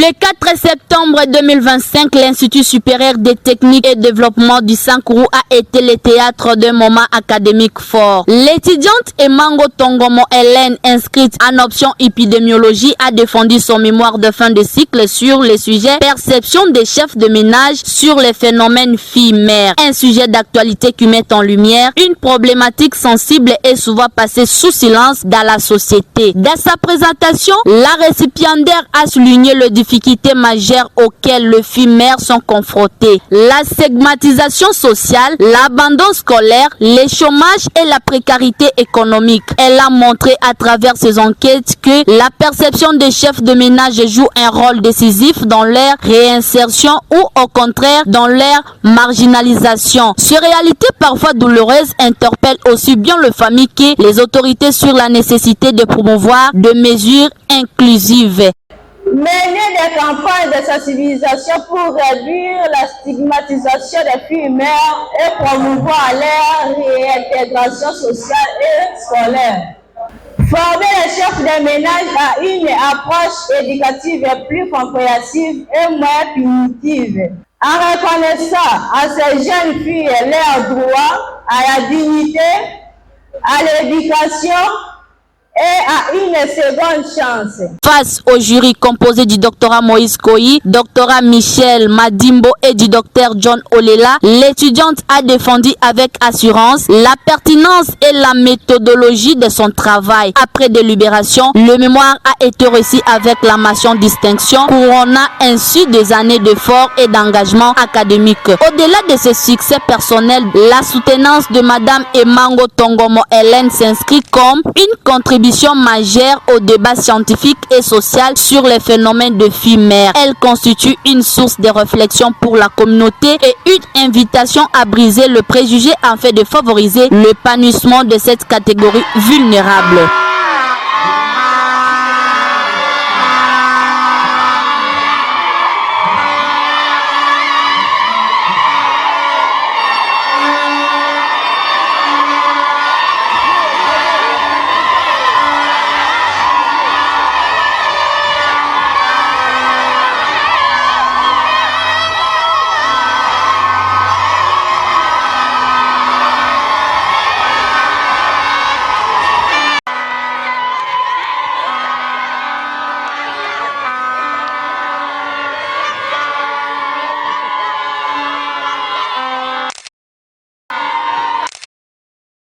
Le 4 septembre 2025, l'Institut supérieur des techniques et développement du Sankuru a été le théâtre d'un moment académique fort. L'étudiante Emango Tongomo Hélène, inscrite en option épidémiologie, a défendu son mémoire de fin de cycle sur le sujet perception des chefs de ménage sur les phénomènes filles-mères. Un sujet d'actualité qui met en lumière une problématique sensible et souvent passée sous silence dans la société. Dans sa présentation, la récipiendaire a souligné les difficultés majeures auxquelles les filles-mères sont confrontées. La stigmatisation sociale, l'abandon scolaire, le chômage et la précarité économique. Elle a montré à travers ses enquêtes que la perception des chefs de ménage joue un rôle décisif dans leur réinsertion ou au contraire dans leur marginalisation. Ces réalités parfois douloureuses interpellent aussi bien les familles que les autorités sur la nécessité de promouvoir des mesures inclusive. Mener des campagnes de sensibilisation pour réduire la stigmatisation des filles-mères et promouvoir leur réintégration sociale et scolaire. Former les chefs de ménage à une approche éducative plus compréhensive et moins punitive. En reconnaissant à ces jeunes filles leur droit à la dignité, à l'éducation et à une seconde chance. Face au jury composé du doctorat Moïse Koyi, doctorat Michel Madimbo et du docteur John Olela, l'étudiante a défendu avec assurance la pertinence et la méthodologie de son travail. Après délibération, le mémoire a été reçu avec la mention distinction, couronnant ainsi des années d'efforts et d'engagement académique. Au-delà de ce succès personnel, la soutenance de Madame Emango Tongomo Hélène s'inscrit comme une contribution majeure au débat scientifique et social sur les phénomènes de filles-mères. Elle constitue une source de réflexion pour la communauté et une invitation à briser le préjugé afin de favoriser l'épanouissement de cette catégorie vulnérable.